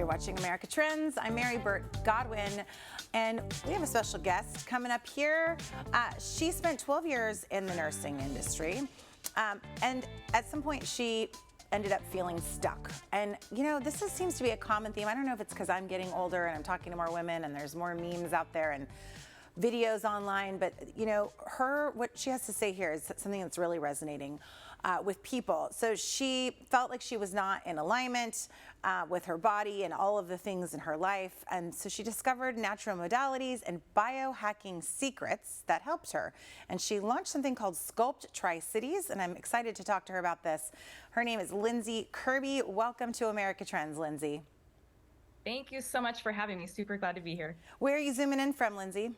You're watching America Trends. I'm Mary Burt-Godwin, and we have a special guest coming up here. She spent 12 years in the nursing industry, and at some point she ended up feeling stuck. And you know, this seems to be a common theme. I don't know if it's because I'm getting older and I'm talking to more women and there's more memes out there and videos online, but you know, what she has to say here is something that's really resonating with people. So she felt like she was not in alignment with her body and all of the things in her life, and so she discovered natural modalities and biohacking secrets that helped her, and she launched something called Sculpt Tri-Cities, and I'm excited to talk to her about this. Her name is Lindsay Kirby. Welcome to America Trends, Lindsay. Thank you so much for having me. Super glad to be here. Where are you zooming in from, Lindsay?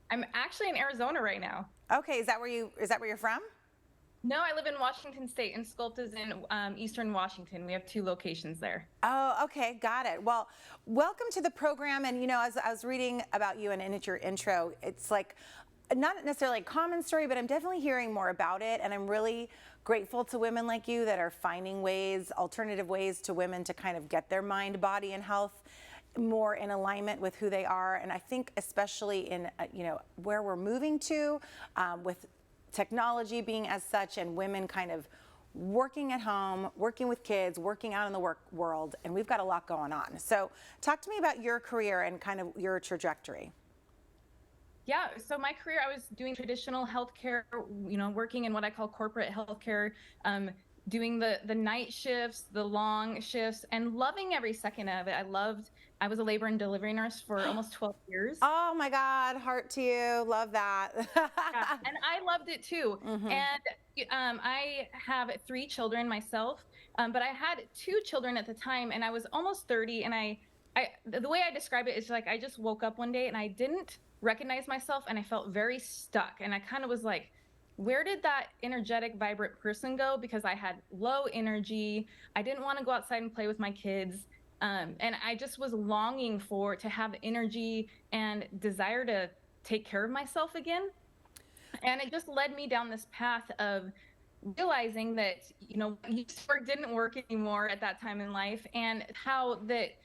I'm actually in Arizona right now. Okay, is that where you're from? No, I live in Washington State, and Sculpt is in Eastern Washington. We have 2 locations there. Oh, okay, got it. Well, welcome to the program. And you know, as I was reading about you and in your intro, it's like not necessarily a common story, but I'm definitely hearing more about it. And I'm really grateful to women like you that are finding ways, alternative ways to women to kind of get their mind, body, and health more in alignment with who they are. And I think especially in, you know, where we're moving to with technology being as such, and women kind of working at home, working with kids, working out in the work world, and we've got a lot going on. So talk to me about your career and kind of your trajectory. Yeah, so my career, I was doing traditional healthcare, you know, working in what I call corporate healthcare, doing the night shifts, the long shifts, and loving every second of it. I was a labor and delivery nurse for almost 12 years. Oh my God, heart to you, love that. Yeah, and I loved it too. Mm-hmm. And I have 3 children myself, but I had 2 children at the time, and I was almost 30. And the way I describe it is like I just woke up one day and I didn't recognize myself, and I felt very stuck. And I kind of was like, where did that energetic, vibrant person go? Because I had low energy. I didn't want to go outside and play with my kids. And I just was longing to have energy and desire to take care of myself again. And it just led me down this path of realizing that, you know, work didn't work anymore at that time in life, and how that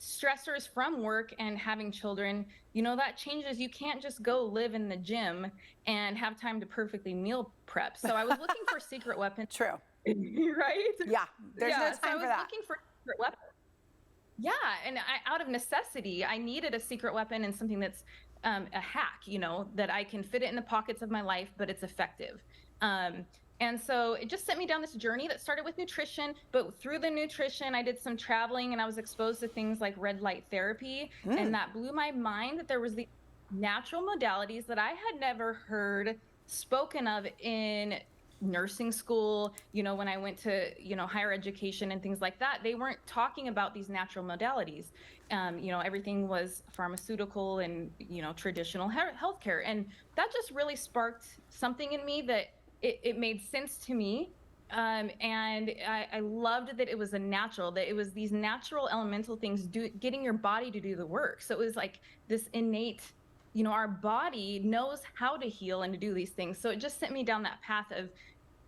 stressors from work and having children, you know, that changes. You can't just go live in the gym and have time to perfectly meal prep. So I was looking for secret weapons. True. Right? Yeah, there's no time so I was for that. looking for a secret weapon. Yeah, and out of necessity, I needed a secret weapon and something that's a hack, you know, that I can fit it in the pockets of my life, but it's effective. And so it just sent me down this journey that started with nutrition, but through the nutrition, I did some traveling, and I was exposed to things like red light therapy, and that blew my mind that there was the natural modalities that I had never heard spoken of in nursing school. You know, when I went to, you know, higher education and things like that, they weren't talking about these natural modalities. You know, everything was pharmaceutical and, you know, traditional healthcare. And that just really sparked something in me that it made sense to me. And I loved that it was that it was these natural elemental things getting your body to do the work. So it was like this innate, you know, our body knows how to heal and to do these things. So it just sent me down that path of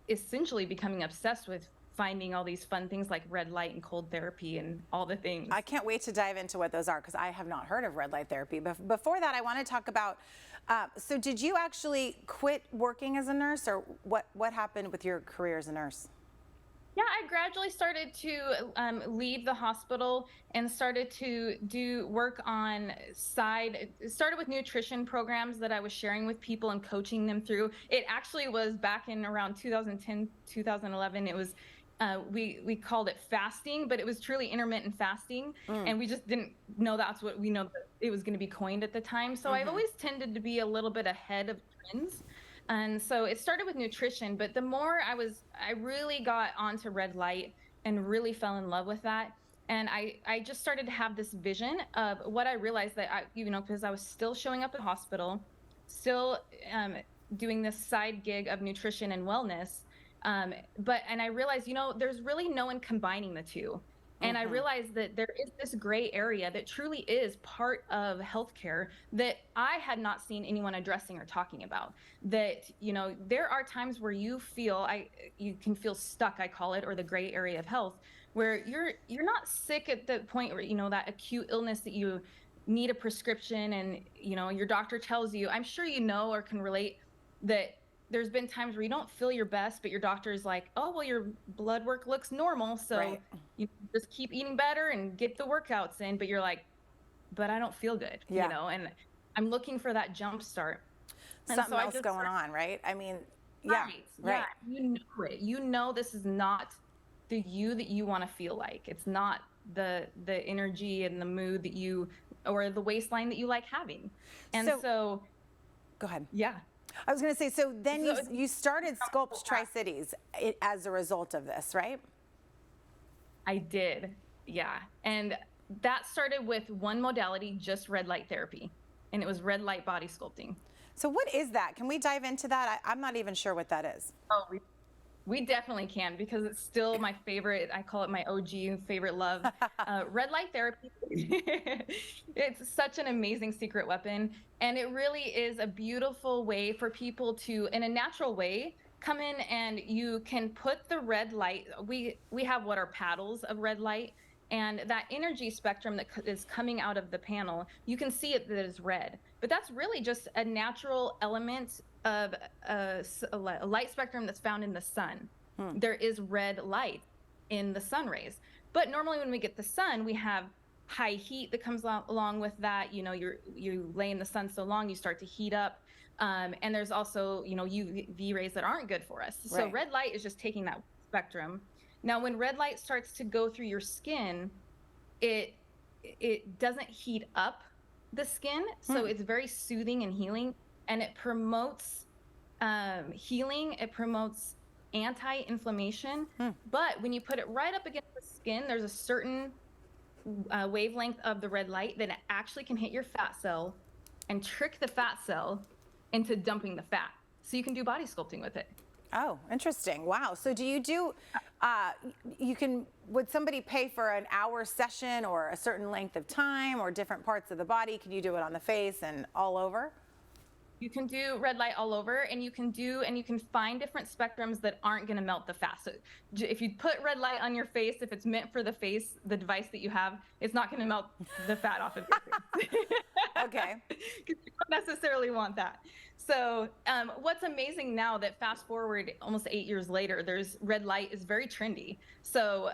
essentially becoming obsessed with finding all these fun things like red light and cold therapy and all the things. I can't wait to dive into what those are, because I have not heard of red light therapy. But before that, I want to talk about, so did you actually quit working as a nurse, or what happened with your career as a nurse? Yeah, I gradually started to leave the hospital and started to do work on it started with nutrition programs that I was sharing with people and coaching them through. It actually was back in around 2010, 2011. It was, we called it fasting, but it was truly intermittent fasting. And we just didn't know that's what we know that it was going to be coined at the time. So I've always tended to be a little bit ahead of trends. And so it started with nutrition, but the more I really got onto red light and really fell in love with that. And I just started to have this vision of what I realized that you know, because I was still showing up at the hospital, still doing this side gig of nutrition and wellness. And I realized, you know, there's really no one combining the two. And I realized that there is this gray area that truly is part of healthcare that I had not seen anyone addressing or talking about. That, you know, there are times where you can feel stuck, I call it, or the gray area of health, where you're not sick at the point where, that acute illness that you need a prescription and, your doctor tells you. I'm sure or can relate that there's been times where you don't feel your best, but your doctor is like, oh, well, your blood work looks normal, so Right. you just keep eating better and get the workouts in. But you're like, but I don't feel good, Yeah. and I'm looking for that jump start. And Something so I else just going on, right? I mean, yeah, right, right. yeah, you know it. This is not the you that you want to feel like. It's not the energy and the mood that you, or the waistline that you like having. And so go ahead. yeah. I was going to say, so then So you started Sculpt Tri-Cities as a result of this, right? I did, yeah. And that started with one modality, just red light therapy. And it was red light body sculpting. So what is that? Can we dive into that? I'm not even sure what that is. Oh, we definitely can, because it's still my favorite. I call it my OG favorite love. Red light therapy. It's such an amazing secret weapon. And it really is a beautiful way for people to, in a natural way, come in, and you can put the red light. We have what are paddles of red light. And that energy spectrum that is coming out of the panel, you can see it that is red. But that's really just a natural element of a light spectrum that's found in the sun. There is red light in the sun rays. But normally when we get the sun, we have high heat that comes along with that. You lay in the sun so long, you start to heat up. And there's also, UV rays that aren't good for us. So Right. red light is just taking that spectrum. Now, when red light starts to go through your skin, it doesn't heat up the skin, so it's very soothing and healing, and it promotes healing. It promotes anti-inflammation. But when you put it right up against the skin, there's a certain wavelength of the red light that it actually can hit your fat cell and trick the fat cell into dumping the fat, so you can do body sculpting with it. Oh, interesting. Wow. So do you do, would somebody pay for an hour session or a certain length of time or different parts of the body? Can you do it on the face and all over? You can do red light all over, and you can find different spectrums that aren't going to melt the fat. So if you put red light on your face, if it's meant for the face, the device that you have, it's not going to melt the fat off of your face. Okay. Because you don't necessarily want that. So what's amazing now that fast forward almost 8 years later, there's red light is very trendy. So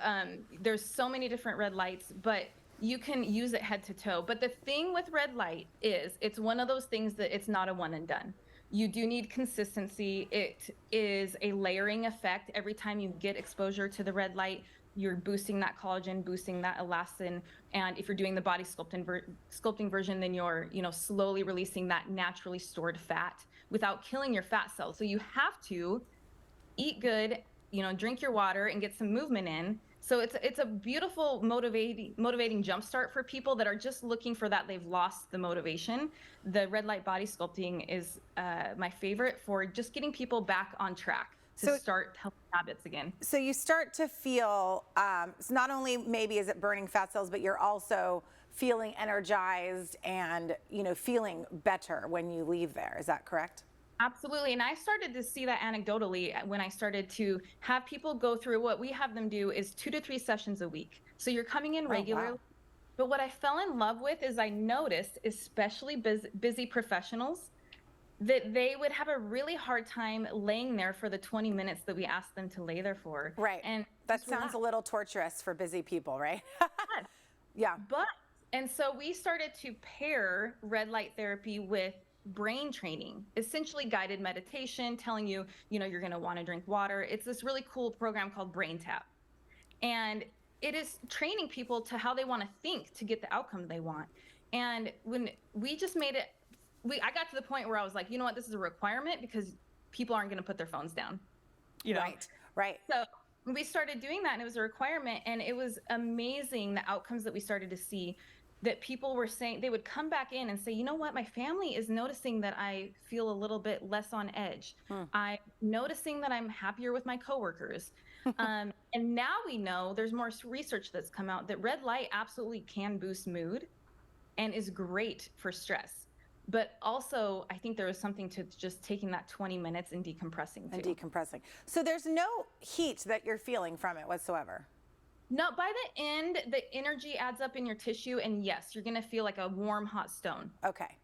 there's so many different red lights, but you can use it head to toe. But the thing with red light is it's one of those things that it's not a one and done. You do need consistency. It is a layering effect. Every time you get exposure to the red light, you're boosting that collagen, boosting that elastin. And if you're doing the body sculpting version, then you're, slowly releasing that naturally stored fat without killing your fat cells. So you have to eat good, drink your water and get some movement in. So it's a beautiful motivating jumpstart for people that are just looking for that. They've lost the motivation. The red light body sculpting is my favorite for just getting people back on track to start healthy habits again. So you start to feel, so not only maybe is it burning fat cells, but you're also feeling energized and, feeling better when you leave there. Is that correct? Absolutely. And I started to see that anecdotally when I started to have people go through. What we have them do is 2 to 3 sessions a week. So you're coming in regularly. Wow. But what I fell in love with is I noticed, especially busy professionals, that they would have a really hard time laying there for the 20 minutes that we asked them to lay there for. Right. And that sounds a little torturous for busy people, right? Yeah. And so we started to pair red light therapy with brain training, essentially guided meditation, telling you, you're going to want to drink water. It's this really cool program called Brain Tap. And it is training people to how they want to think to get the outcome they want. And when we just made it, I got to the point where I was like, you know what, this is a requirement because people aren't going to put their phones down. Right. So we started doing that, and it was a requirement, and it was amazing the outcomes that we started to see. That people were saying, they would come back in and say, you know what, my family is noticing that I feel a little bit less on edge. I'm noticing that I'm happier with my coworkers. And now we know there's more research that's come out that red light absolutely can boost mood and is great for stress. But also, I think there was something to just taking that 20 minutes and decompressing too. So there's no heat that you're feeling from it whatsoever? No, by the end, the energy adds up in your tissue, and yes, you're gonna feel like a warm, hot stone. Okay.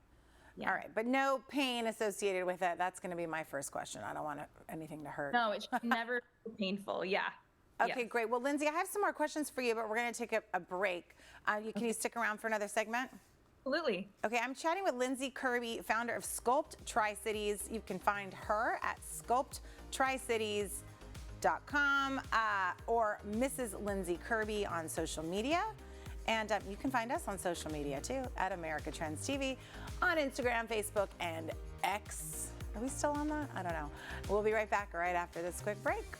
Yeah. All right, but no pain associated with it. That's going to be my first question. I don't want anything to hurt. No, it should never be painful. Yeah. Okay, Yes. great. Well, Lindsay, I have some more questions for you, but we're going to take a break. Can you stick around for another segment? Absolutely. Okay, I'm chatting with Lindsay Kirby, founder of Sculpt Tri-Cities. You can find her at sculpttricities.com or Mrs. Lindsay Kirby on social media. And you can find us on social media too at America Trends TV on Instagram, Facebook, and X. Are we still on that? I don't know. We'll be right back right after this quick break.